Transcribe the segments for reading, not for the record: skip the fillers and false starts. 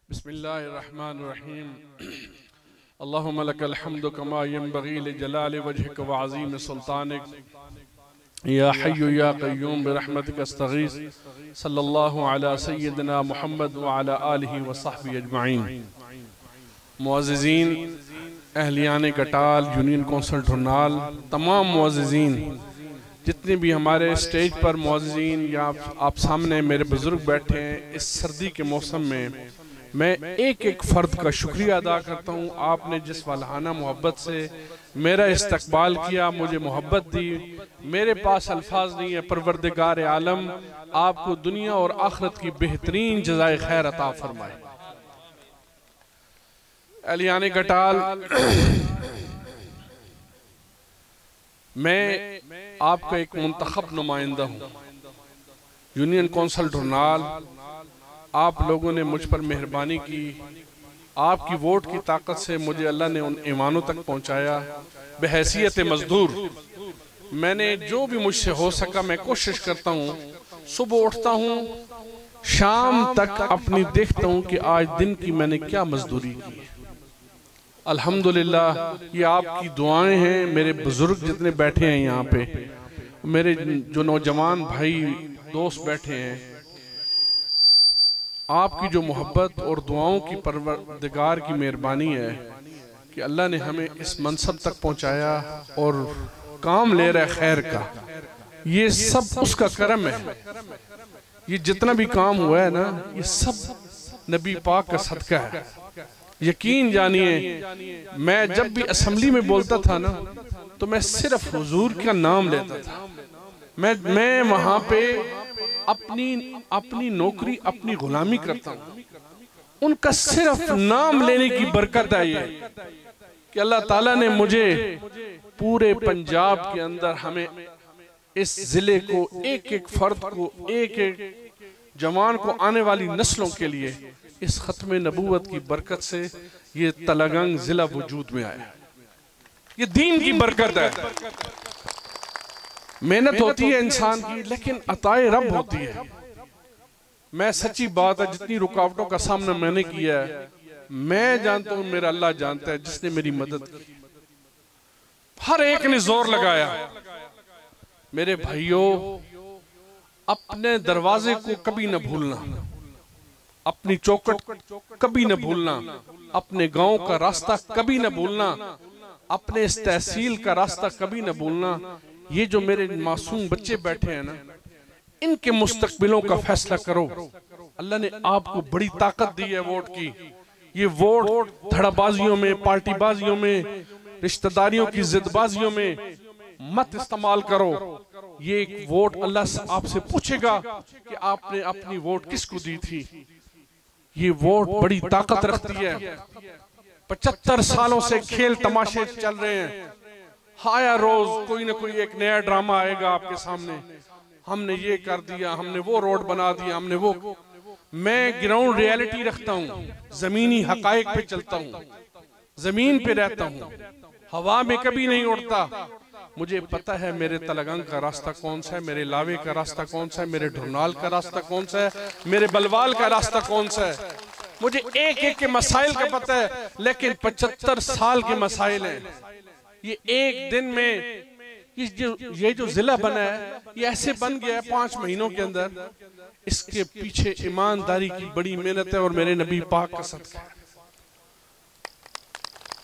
बिस्मिल्लाहिर्रहमानिर्रहीम। अल्लाहुम्मा लकल हम्दु कमा यंबगी लिजलालि वजहिक व अज़ीम सुल्तानिक या हय्यु या क़य्यूम बिरहमतिक अस्तगीस सल्लल्लाहु अला सय्यिदिना मुहम्मद व अला आलिहि व सहबिहि अजमईन। मुअज़्ज़िज़ीन, अहलियान गटाल, यूनियन कौंसिल ढुनाल, तमाम मुअज़्ज़िज़ीन, जितने भी हमारे स्टेज पर मुअज़्ज़िज़ीन या आप सामने मेरे बुजुर्ग बैठे हैं, इस सर्दी के मौसम में मैं एक एक फ़र्द का शुक्रिया अदा करता हूँ। आपने जिस वालहाना मोहब्बत से मेरा इस्तकबाल किया, मुझे मोहब्बत दी, मेरे पास अल्फाज नहीं है। परवरदिगार आलम आपको दुनिया और आखिरत की बेहतरीन जज़ाए खैर अता फरमाए। अहलियान गटाल, मैं आपका एक मुंतखब नुमाइंदा हूँ। यूनियन कौंसिल ढुनाल, आप लोगों ने मुझ पर मेहरबानी की, आपकी वोट की ताकत से मुझे अल्लाह ने उन ईमानों तक पहुँचाया। बहैसियत मजदूर मैंने जो भी मुझसे हो सका मैं कोशिश करता हूँ। सुबह उठता हूँ, शाम तक अपनी देखता हूँ कि आज दिन की मैंने क्या मजदूरी की। अल्हम्दुलिल्लाह, ये आपकी दुआएं हैं। मेरे बुजुर्ग जितने बैठे हैं यहाँ पे, मेरे जो नौजवान भाई दोस्त बैठे हैं, आपकी जो मोहब्बत और दुआओं की परवरदिगार की मेहरबानी है कि अल्लाह ने हमें इस मनसब तक पहुँचाया और काम ले रहा है खैर का। ये सब उसका करम है। ये जितना भी काम हुआ है ना, ये सब नबी पाक का सदका है। यकीन जानिए, मैं जब भी असेंबली में बोलता था ना, तो मैं सिर्फ हुजूर का नाम लेता था। मैं वहां पे अपनी नौकरी, अपनी गुलामी करता हूँ। उनका सिर्फ नाम लेने की बरकत है ये कि अल्लाह ताला ने मुझे पूरे पंजाब के अंदर, हमें इस जिले को, एक एक फर्द को, एक एक जवान को, आने वाली नस्लों के लिए इस खत्म नबूवत की बरकत से ये तलगंग जिला वजूद में आया। ये दीन की बरकत है। मेहनत होती है इंसान की, लेकिन अताए रब होती है। मैं सच्ची बात है, जितनी रुकावटों का सामना मैंने किया है, मैं जानता हूं, मेरा अल्लाह जानता है जिसने मेरी मदद की। हर एक ने जोर लगाया। मेरे भाइयों, अपने दरवाजे को कभी न भूलना, अपनी चौखट कभी न भूलना, अपने गांव का रास्ता कभी न भूलना, अपने इस तहसील का रास्ता कभी न भूलना। ये जो मेरे मासूम बच्चे बैठे हैं ना, इनके मुस्तकबिलों का फैसला करो। अल्लाह ने आपको बड़ी ताकत दी है वोट की। ये वोट धड़ाबाजियों में, पार्टीबाजियों में, रिश्तेदारियों की जिदबाजियों में मत इस्तेमाल करो। ये एक वोट अल्लाह आपसे पूछेगा कि आपने अपनी वोट किसको दी थी। ये वोट बड़ी ताकत रखती है। 75 सालों से खेल तमाशे चल रहे हैं। आया रोज कोई ना कोई एक नया ड्रामा आएगा आपके सामने। हमने ये कर दिया, हमने वो रोड बना दिया, हमने वो। मैं ग्राउंड रियलिटी रखता हूँ, जमीनी हकायक पे चलता हूँ, जमीन पे रहता हूँ, हवा में कभी नहीं उड़ता। मुझे पता है मेरे तलगंग का रास्ता कौन सा है, मेरे लावे का रास्ता कौन सा है, मेरे ढुनाल का रास्ता कौन सा है, मेरे बलवाल का रास्ता कौन सा है। मुझे एक एक के मसाइल का पता है, लेकिन 75 साल के मसाइल हैं। ये एक दिन में ये जो जिला बना है, ये ऐसे बन गया है 5 महीनों के अंदर। इसके पीछे ईमानदारी की बड़ी मेहनत है और मेरे नबी पाक का सदका है।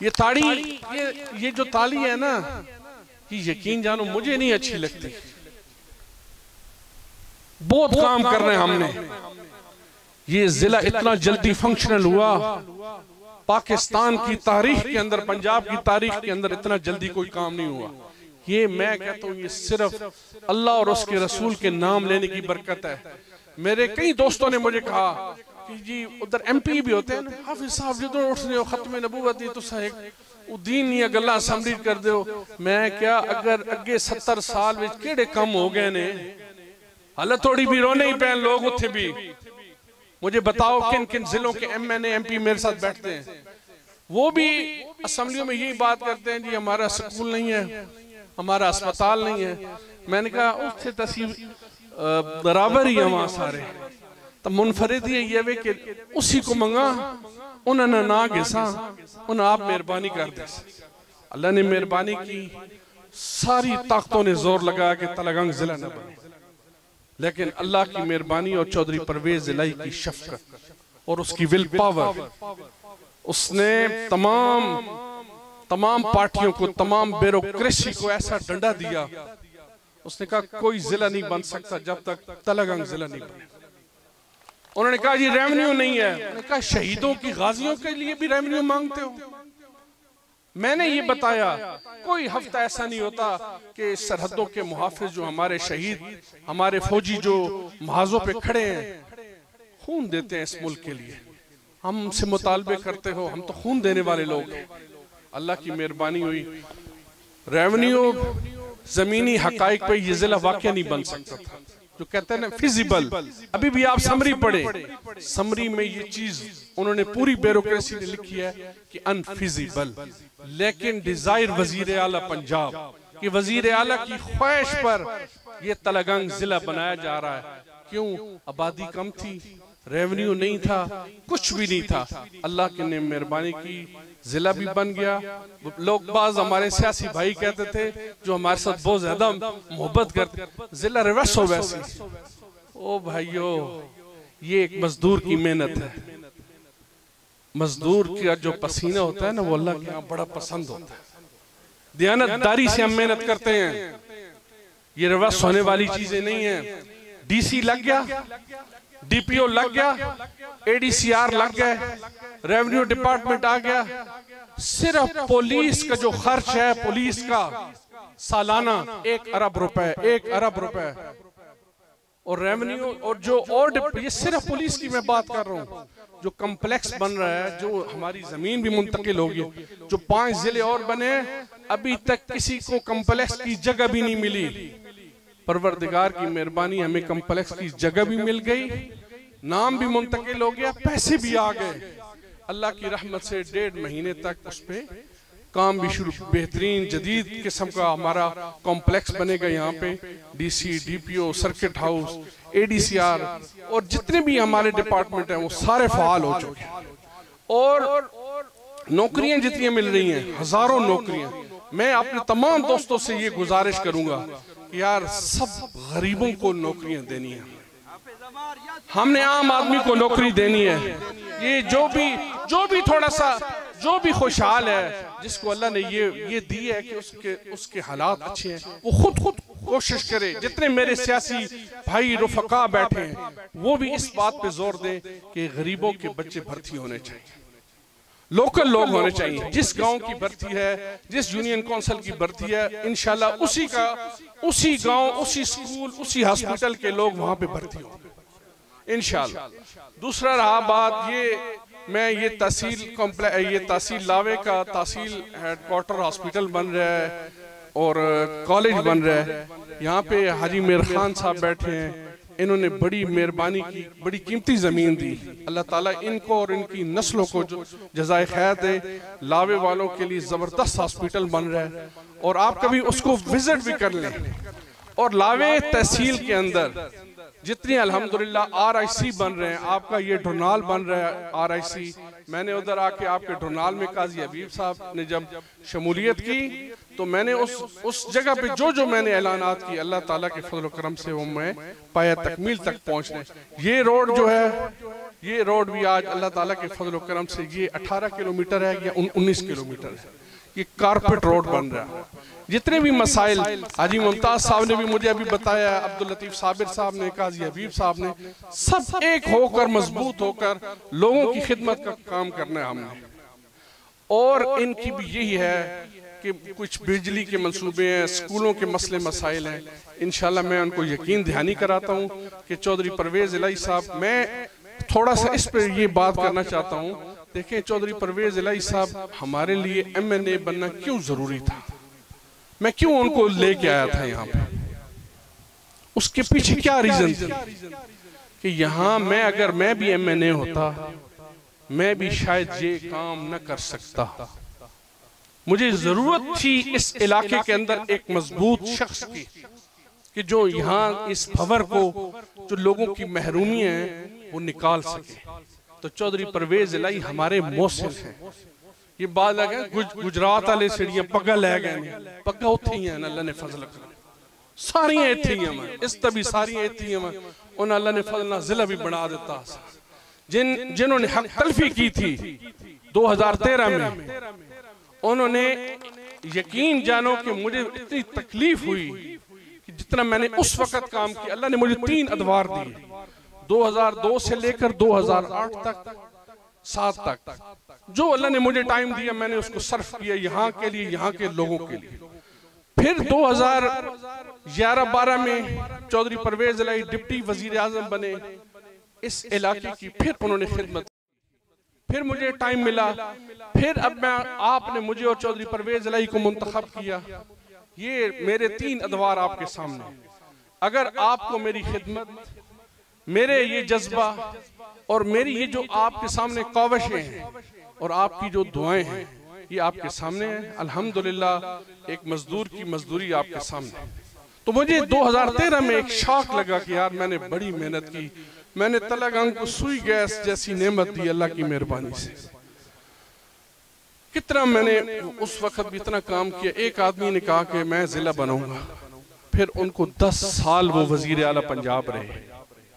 ये ताड़ी, ये जो ताली है ना, ये यकीन जानो मुझे नहीं अच्छी लगती। बहुत काम कर रहे हैं हमने। ये जिला इतना जल्दी फंक्शनल हुआ, पाकिस्तान की तारीख के अंदर, पंजाब की तारीख के अंदर इतना जल्दी कोई काम नहीं हुआ। ये मैं कहता हूँ, ये सिर्फ अल्लाह और उसके रसूल के नाम लेने की बरकत है। मेरे कई दोस्तों ने मुझे कहा कि जी उधर MP भी होते हैं ना, हाफिज साहब जो उठने हो खत्म नबूवत तो सही उदीन नहीं गल्ला समझ कर दो। मैं क्या, अगर अगे 70 साल में केड़े कम हो गए ने, हाल थोड़ी भी रोने ही पैन लोग उथे भी। मुझे बताओ किन किन जिलों के MNA MP मेरे साथ बैठते हैं, वो भी असेंबलियों में यही बात करते हैं, जी हमारा स्कूल नहीं है, हमारा अस्पताल नहीं है। मैंने कहा उससे तस्वीर बराबर ही है वहां सारे। तो मुनफरिद ये वे कि उसी को मंगा उन्होंने ना गिसा उन आप मेहरबानी कर दे। अल्लाह ने मेहरबानी की, सारी ताकतों ने जोर लगाया कि तलगंग जिला न बने, लेकिन अल्लाह की मेहरबानी और चौधरी परवेज इलाही की शफकत और उसकी विल पावर, उसने तमाम पार्टियों को, तमाम ब्यूरोक्रेसी को ऐसा डंडा दिया, उसने कहा कोई जिला नहीं बन सकता जब तक तलगंग जिला नहीं बने। उन्होंने कहा जी रेवेन्यू नहीं है। उन्होंने कहा शहीदों की, गाजियों के लिए भी रेवेन्यू मांगते हो? मैंने ये बताया कोई हफ्ता ऐसा नहीं होता कि सरहदों के मुहाफिज जो हमारे शहीद, हमारे फौजी जो महाजों पे खड़े हैं, खून देते हैं इस मुल्क के लिए, हमसे मुतालबे करते हो, हम तो खून देने वाले लोग हैं। अल्लाह की मेहरबानी हुई, रेवेन्यू जमीनी हकाइक पे ये जिला वाकई नहीं बन सकता था, जो कहते हैं ना फिजिबल। अभी भी आप समरी पढ़े, समरी में ये चीज उन्होंने पूरी ब्यूरोक्रेसी ने लिखी है कि अनफिजिबल, लेकिन डिजायर वजीर आला पंजाब कि वजीर आला की ख्वाहिश पर यह तलगंग जिला बनाया जा रहा है। क्यों? आबादी कम थी, रेवेन्यू नहीं था, कुछ भी नहीं था। अल्लाह की ने मेहरबानी की, जिला भी बन गया। लोग बाज हमारे सियासी भाई कहते थे जो हमारे साथ बहुत ज्यादा मोहब्बत करते, जिला रिवर्स हो वैसे। ओ भाइयों, ये एक मजदूर की मेहनत है। मजदूर का जो पसीना होता है ना, वो अल्लाह के यहाँ बड़ा पसंद होता है। दयानतदारी से हम मेहनत करते हैं, ये रिवर्स होने वाली चीजें नहीं है। डीसी लग गया, डीपीओ लग गया, एडीसीआर लग गए, रेवेन्यू डिपार्टमेंट आ गया। सिर्फ पुलिस का जो खर्च है, पुलिस का सालाना 1 अरब रुपए, 1 अरब रुपए। और रेवेन्यू और जो और ये सिर्फ पुलिस की मैं बात कर रहा हूँ। जो कम्प्लेक्स बन रहा है, जो हमारी जमीन भी मुंतकिल होगी, जो 5 जिले और बने, अभी तक किसी को कम्प्लेक्स की जगह भी नहीं मिली। परवरदिगार की मेहरबानी, हमें कम्प्लेक्स की जगह भी मिल गई, नाम भी मुंतकिल हो गया, पैसे भी आ गए। अल्लाह की रहमत से 1.5 महीने तक उस पे काम भी शुरू, बेहतरीन जदीद किस्म का हमारा कॉम्प्लेक्स बनेगा। यहाँ पे डीसी, डीपीओ, सर्किट हाउस, एडीसीआर और जितने भी हमारे डिपार्टमेंट हैं वो सारे फाल हो चुके हैं। और नौकरियां जितनी मिल रही हैं, हजारों नौकरियां। मैं अपने तमाम दोस्तों से ये गुजारिश करूंगा कि यार सब गरीबों को नौकरियां देनी है, हमने आम आदमी को नौकरी देनी है। ये जो भी थोड़ा सा, जो भी खुशहाल है, जिसको अल्लाह ने ये दी है कि उसके हालात अच्छे हैं, वो खुद कोशिश करे। जितने मेरे सियासी भाई रुफका बैठे हैं, वो भी इस बात पे जोर दें कि गरीबों के बच्चे भर्ती होने चाहिए, लोकल लोग होने चाहिए। जिस गांव की भर्ती है, जिस यूनियन काउंसिल की भर्ती है, इंशाल्लाह उसी गांव, उसी स्कूल, उसी हॉस्पिटल के लोग वहां पे भर्ती होंगे इंशाल्लाह। दूसरा रहा बात ये तहसील लावे का तहसील हेडक्वार्टर हॉस्पिटल बन रहा है और कॉलेज बन रहा है। यहाँ पे हाजी मीर खान साहब बैठे हैं, इन्होंने बड़ी मेहरबानी की, बड़ी कीमती जमीन दी। अल्लाह ताला इनको और इनकी नस्लों को जज़ाए खैर दे। लावे वालों के लिए जबरदस्त हॉस्पिटल बन रहा है और आप कभी उसको विजिट भी कर लें। और लावे तहसील के अंदर जितनी अल्हम्दुलिल्लाह RIC बन रहे हैं, आपका ये ढोनाल बन रहा है RIC। मैंने उधर आके आपके ढोनाल में काजी हबीब साहब ने जब शमूलियत की, तो मैंने उस जगह पे जो मैंने ऐलानात की, अल्लाह ताला के फजल करम से वो मैं पाया तकमील तक पहुंचने। ये रोड जो है, ये रोड भी आज अल्लाह ताला के फजल करम से ये 18 किलोमीटर है या 19 किलोमीटर है, ये कारपेट रोड बन रहा है। जितने भी मसाइल हाजी मुमताज साहब ने भी मुझे अभी बताया, अब्दुल लतीफ साबिर साहब ने, काजी हबीब साहब ने, सब एक होकर मजबूत होकर लोगों की खिदमत का काम करना है हमने। और इनकी भी यही है कि कुछ बिजली के मंसूबे हैं, स्कूलों के मसले मसाइल हैं। इंशाल्लाह मैं उनको यकीन दहानी कराता हूँ कि चौधरी परवेज इलाही साहब, मैं थोड़ा सा इस पर ये बात करना चाहता हूँ। देखें, चौधरी परवेज इलाही साहब हमारे लिए MNA बनना क्यों जरूरी था, मैं क्यों उनको लेके आया था यहाँ पे, उसके पीछे क्या रीजन थी कि यहाँ अगर मैं भी MNA होता, मैं भी शायद ये काम न कर सकता। मुझे जरूरत थी इस इलाके के अंदर एक मजबूत शख्स की, कि जो यहाँ इस भवर को, जो लोगों की महरूमी है, वो निकाल सके। तो चौधरी परवेज इलाही हमारे मौसिल हैं। ये बात लगे गुजरात वाले सीढ़ियां पग्गा ले गए, पग्गा उत्थे ही है अल्लाह ने फजल कर सारियां इत्थे ही हैं, इस तभी सारियां इत्थे ही हैं। उन अल्लाह ने फजल ना जिला भी बना देता। जिन्होंने हक तलफी की थी 2013 में, उन्होंने यकीन जानो कि मुझे इतनी तकलीफ हुई कि जितना मैंने उस वक्त काम किया। अल्लाह ने मुझे 3 अदवार दिए, 2002 से लेकर 2008 तक 7 तक, जो अल्लाह ने मुझे टाइम दिया मैंने उसको सर्फ किया यहाँ के लिए, यहाँ के लोगों के लिए। फिर 2011-12 में चौधरी परवेज इलाही डिप्टी वजीर आजम बने इस इलाके की, फिर उन्होंने खिदमत, फिर मुझे टाइम मिला, फिर अब आपने मुझे और चौधरी परवेज इलाही को मुंतखब किया। ये मेरे 3 अदवार आपके सामने। अगर आपको मेरी खिदमत, मेरे ये जज्बा और मेरी ये जो आपके सामने काविशें हैं और आपकी जो दुआएं हैं, ये आपके सामने है। अल्हम्दुलिल्लाह एक मजदूर की मजदूरी आपके सामने। तो मुझे 2013 में एक शौक लगा कि यार मैंने बड़ी मेहनत की, मैंने तलगांग को सुई गैस जैसी नेमत दी अल्लाह की मेहरबानी से। कितना मैंने उस वक्त भी इतना काम किया। एक आदमी ने कहा कि मैं जिला बनाऊंगा, फिर उनको 10 साल वो वजीर आला पंजाब रहे,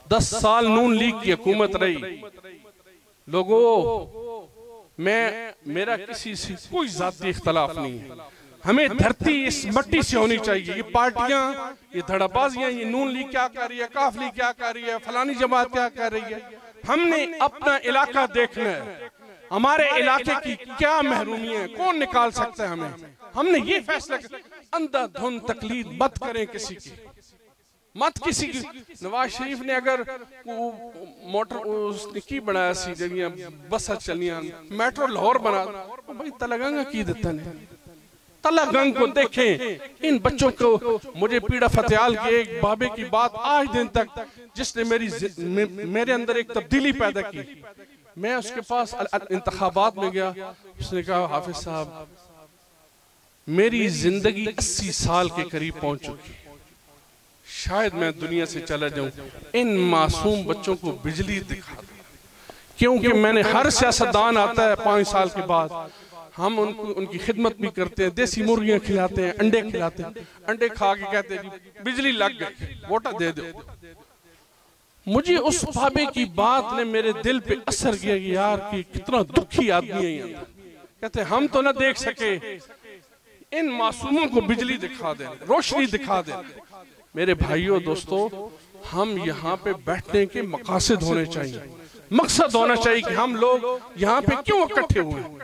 10 साल नून लीग की हुकूमत रही। लोगों, मेरा किसी से कोई जाती इख्तलाफ नहीं है। हमें धरती इस मट्टी से होनी चाहिए। ये पार्टियां, ये धड़ाबाजियां, ये नून लीग क्या कर रही है, काफ लीग क्या कर रही है, फलानी जमात क्या कर रही है, हमने अपना इलाका देखना है। हमारे इलाके की क्या महरूमी है, कौन निकाल सकता है हमें। हमने ये फैसला किया, अंधाधुंध तकलीद मत करें किसी की, मत किसी की। नवाज शरीफ ने अगर मोटर उसने की बनाया सी जगह बस चलियां, मेट्रो लाहौर बना, भाई तलगांग की देता ने। तलगांग को देखें, इन बच्चों को। मुझे पीड़ा फतेहाल के एक बाबे की बात आज दिन तक, जिसने मेरे अंदर एक तब्दीली पैदा की। मैं उसके पास इंतखाबात में गया, उसने कहा हाफिज साहब मेरी जिंदगी 80 साल के करीब पहुंच चुकी, शायद मैं दुनिया से चला जाऊं, इन मासूम बच्चों को बिजली दिखा दो। क्योंकि मैंने, हर सियासतदान आता है 5 साल के बाद, हम उनकी खिदमत भी करते हैं, देसी मुर्गियां खिलाते हैं, अंडे खिलाते हैं, अंडे खा के कहते हैं जी बिजली लग गई, वोटा दे दो। मुझे उस बाबे की बात ने मेरे दिल पे असर किया कि यार कि कितना दुखी आदमी है यहाँ। कहते हम तो ना देख सके, इन मासूमों को बिजली दिखा दे, रोशनी दिखा दे। मेरे भाइयों दोस्तों, हम यहाँ पे बैठने के मकासद होने चाहिए, मकसद होना चाहिए कि हम लोग यहाँ पे क्यों इकट्ठे हुए हैं।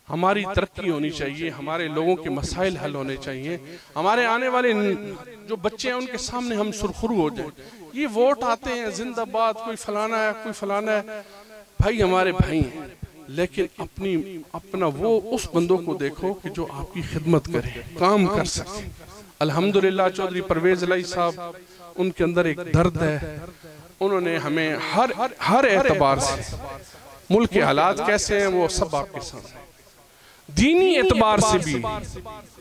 हमारी तरक्की होनी चाहिए, हमारे लोगों के मसाइल हल होने चाहिए, हमारे आने वाले जो बच्चे हैं उनके सामने हम सुरखरू हो जाए। ये वोट आते हैं जिंदाबाद, कोई फलाना है, कोई फलाना है, भाई हमारे भाई हैं, लेकिन अपना वो उस बंदों को देखो कि जो आपकी खिदमत करे, काम कर सके। अल्हम्दुलिल्लाह चौधरी परवेज इलाही साहब, उनके अंदर एक दर्द है। उन्होंने हमें हर एतबार से, मुल्क के हालात कैसे हैं वो सब आपके सामने, दीनी एतबार से भी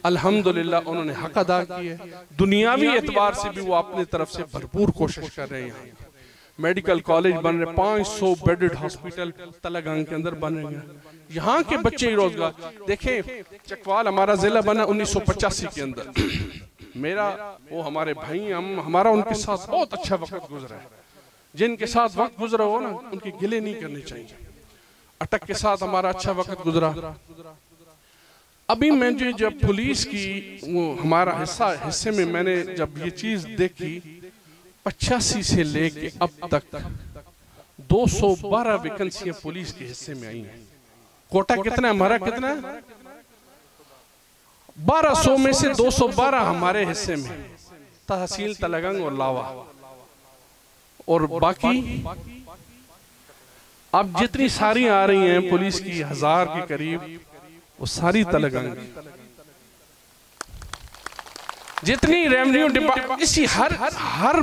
अल्हम्दुलिल्लाह उन्होंने हक अदा किए, दुनियावी एतबार से भी वो अपनी तरफ से भरपूर कोशिश कर रहे हैं। मेडिकल कॉलेज बन रहे, 500 बेडेड हॉस्पिटल तलगांग के अंदर बन रहे हैं। यहाँ के बच्चे रोजगार देखें। चकवाल हमारा जिला बना 1985 के अंदर। मेरा वो हमारे भाई, हमारा उनके साथ बहुत अच्छा वक्त गुजरा है। जिनके साथ वक्त गुजरा हो ना, उनके गिले नहीं करने चाहिए। अटक के साथ हमारा अच्छा वक्त गुजरा। अभी मैंने जब पुलिस की वो हमारा हिस्से में मैंने जब ये चीज देखी, 85 से लेके अब तक 212 वैकेंसियां पुलिस के हिस्से में आई हैं। कोटा कितना है हमारा, कितना है 1200 में से 212 हमारे हिस्से में, तहसील तलगांग और लावा, और बाकी अब जितनी सारी आ रही हैं पुलिस की 1000 के करीब, वो सारी तलगांग। जितनी रेवेन्यू डिपार्टमेंट, इसी हर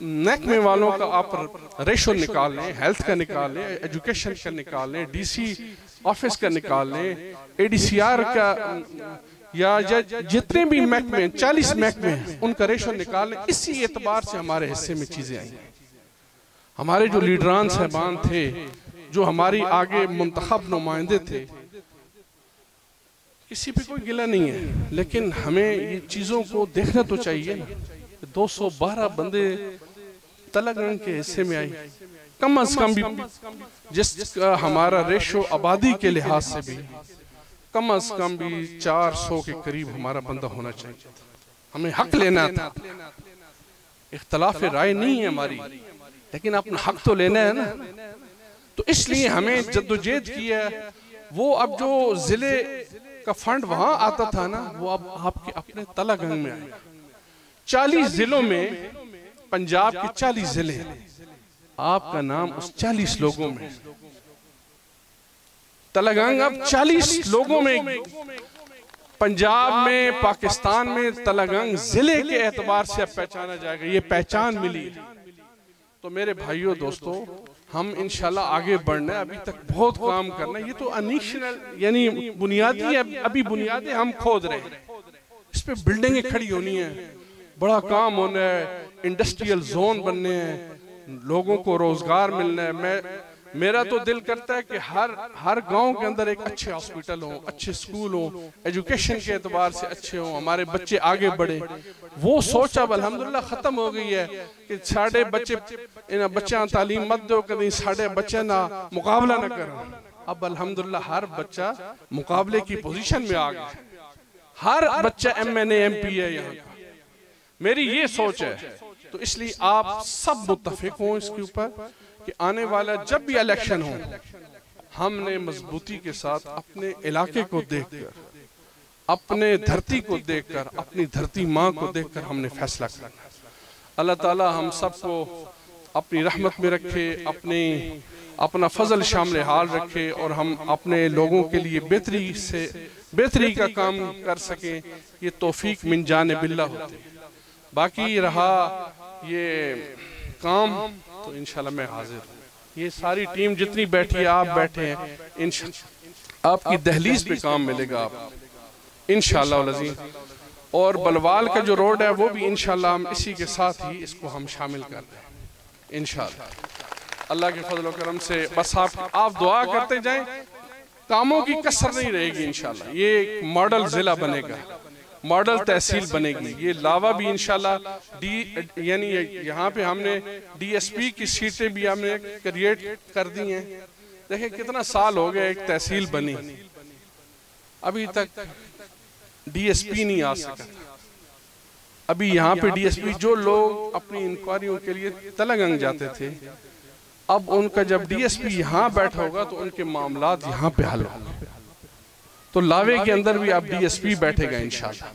महकमे वालों का आप रेशो निकाल लें, हेल्थ का निकाल लें, एजुकेशन का निकाल लें, डीसी ऑफिस का निकाल लें, एडीसीआर का, या जितने भी महकमे 40 महकमे हैं उनका रेशो निकाल लें। इसी एतबार से हमारे हिस्से में चीजें आई हैं। हमारे जो लीडरान साहबान थे, जो हमारी आगे मुंतखब नुमाइंदे थे, किसी पे कोई गिला नहीं है, लेकिन हमें ये चीज़ों को देखना तो चाहिए ना। 212 बंदे तलगंग के हिस्से में आई, कम से कम भी जिसका हमारा रेशो आबादी के लिहाज से भी कम से कम भी 400 के करीब हमारा बंदा होना चाहिए। हमें हक लेना था, इख्तलाफ राय नहीं है हमारी, लेकिन अपना हक तो लेना है ना। तो इसलिए हमें जद्दोजहद की है। वो अब जो जिले का फंड वहां आता था ना, वो अब आपके अपने तलगंग में आएगा। 40 जिलों में, पंजाब के 40 जिले, आपका नाम उस 40 लोगों में। तलगंग अब 40 लोगों में, पंजाब में, पाकिस्तान में तलगंग जिले के एतबार से अब पहचाना जाएगा। ये पहचान मिली। तो मेरे भाइयों दोस्तों, हम इंशाल्लाह आगे बढ़ना है। अभी तक बहुत काम करना है। ये तो इनिशियल यानी बुनियादी है, अभी बुनियादें हम खोद रहे हैं। इस पे बिल्डिंगें खड़ी होनी है, बड़ा काम होना है, इंडस्ट्रियल जोन बनने हैं, लोगों को रोजगार मिलना है। मेरा तो दिल करता है कि हर गांव के अंदर एक अच्छे हॉस्पिटल हो, अच्छे स्कूल हो, एजुकेशन के एतबार से अच्छे हो, हमारे बच्चे आगे बढ़े। वो सोच अब अल्हम्दुलिल्लाह खत्म हो गई है कि साढ़े बच्चे इन बच्चा तालीम मत दो, कभी साढ़े बच्चे ना मुकाबला न करो। अब अल्हम्दुलिल्लाह हर बच्चा मुकाबले की पोजीशन में आ गया, हर बच्चा MNA MP है यहाँ का। मेरी ये सोच है। तो इसलिए आप सब मुत्तफिक हों इसके ऊपर कि आने वाला जब भी इलेक्शन हो, हमने मजबूती के साथ अपने इलाके को देखकर, अपने धरती को देखकर, अपनी धरती माँ को देखकर हमने फैसला करना। अल्लाह ताला हम सबको अपनी रहमत में रखे, अपना फजल शामिल हाल रखे, और हम अपने लोगों के लिए बेहतरी का काम कर सकें। ये तौफीक मिन जानिबिल्लाह होती है। बाकी रहा ये काम, तो इंशाल्लाह मैं हाजिर हूँ। ये सारी टीम जितनी बैठी है, आप बैठे हैं, इंशाल्लाह आपकी दहलीज पे काम मिलेगा आप इंशाल्लाह अज़ीज़। और बलवाल का जो रोड है वो भी इंशाल्लाह हम इसी के साथ ही इसको हम शामिल कर रहे हैं इंशाल्लाह अल्लाह के फजल और करम से। बस आप दुआ करते जाएं, कामों की कसर नहीं रहेगी इंशाल्लाह। ये एक मॉडल जिला बनेगा, मॉडल तहसील बनेगी। ये लावा भी इंशाल्लाह यानी यहाँ पे हमने DSP की सीटें भी हमने क्रिएट कर दी हैं। देखें कितना साल हो गया एक तहसील बनी, अभी तक DSP नहीं आ सका। अभी यहाँ पे DSP, जो लोग अपनी इंक्वायरियों के लिए तलगंग जाते थे, अब उनका जब DSP यहाँ बैठा होगा तो उनके मामलात यहाँ पे हल होंगे। तो लावे के अंदर भी अब DSP बैठेगा इंशाल्लाह।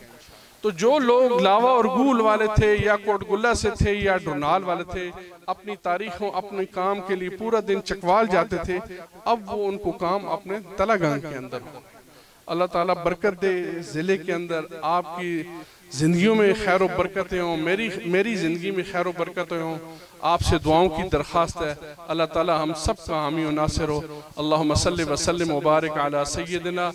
तो जो लोग लावा और गूल वाले थे, या कोटगुल्ला से थे, या डुरनाल वाले थे, अपनी तारीखों अपने काम के लिए पूरा दिन चकवाल जाते थे, अब वो उनको काम अपने तलगंग के अंदर हो। अल्लाह ताला बरकत दे ज़िले के अंदर, आपकी ज़िंदगियों में खैर व बरकतें हों, मेरी ज़िंदगी में खैर व बरकतें हों। आपसे दुआओं की दरख्वास्त है। अल्लाह ताला हम सब का हामी व नासिर हो। अल्लाहुम्मा सल्लि व सल्लिम व बारिक अला सय्यिदिना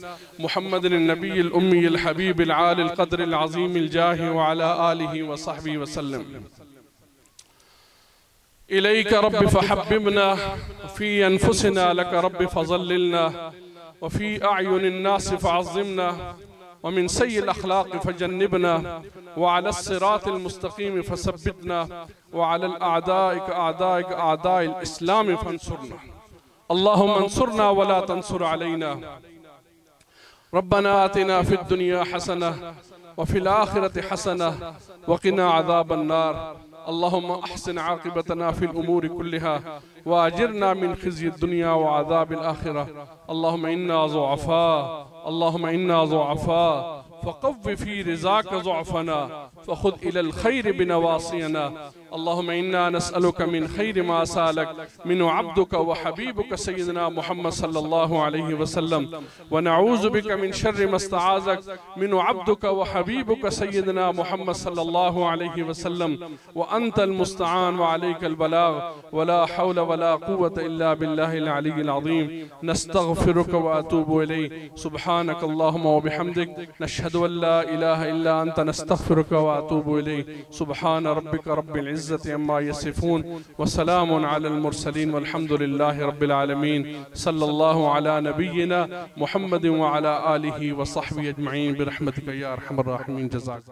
मुहम्मदिन नबील उम्मील हबीबिल आलिल क़द्रिल अज़ीमिल जाहि व अला आलिहि व सहबिहि व सल्लम। इलैका रब्बि फहब्बिबना फ़ी अनफुसिना लका रब्बि फ़ज़ल्लिलना व फ़ी अअयुनिन नास फ़अज़्ज़िमना व मिन सय्यिल अख़लाक़ फ़जन्निबना व अला सिरातिल मुस्तक़ीम फ़सब्बितना व अला अअदाइक अअदाइल इस्लाम फ़ंसुरना। अल्लाहुम्मा अंसुरना व ला तंसुर अलैना। रब्बना आतिना फ़िद दुनिया हसना व फ़िल आखिरति हसना व क़िना अज़ाबन नार। अल्लाहुम्मा अहसिन आक़िबतना फ़िल उमूरि कुल्लिहा व अजिरना मिन ख़िज़्यिद दुनिया व अज़ाबिल आखिरह। अल्लाहुम्मा इन्ना ज़ुअफ़ा, अल्लाहुम्मा इन्ना ज़ुअफ़ा फ़क़व्वि फ़ी रिज़ाक ज़ुअफ़ना फ़ख़ुज़ इलल ख़ैरि बिनवासियना। अल्लाहुम्मा इन्ना नस्अलुका मिन ख़ैरि मा सअलक मिन्हु अब्दुका व हबीबुका सय्यिदना मुहम्मद सल्लल्लाहु अलैहि वसल्लम व नऊज़ु बिका मिन शर्रि मा इस्तआज़क मिन्हु अब्दुका व हबीबुका सय्यिदना मुहम्मद सल्लल्लाहु अलैहि वसल्लम व अंतल मुस्तआन व अलैकल बलाग व ला हौला व ला कुव्वता इल्ला बिल्लाहिल अलिय्यिल अज़ीम। नस्तग़फिरुका व अतूबु इलैक। सुब्हानक अल्लाहुम्मा व बिहम्दिक नशहदु अशहदु अल्ला इलाहा इल्ला अंता नस्तगफिरुका व अतूबु इलैक। सुब्हान रब्बिका रब्बिल इज्जति अम्मा यसिफून व सलामुन अलल मुरसलीन वल्हम्दुलिल्लाहि रब्बिल आलमीन। सल्लल्लाहु अला नबिय्यिना मुहम्मद व अला आलिहि व सहबिहि अजमईन बिरहमतिका या अरहमर राहिमीन। जज़ाक।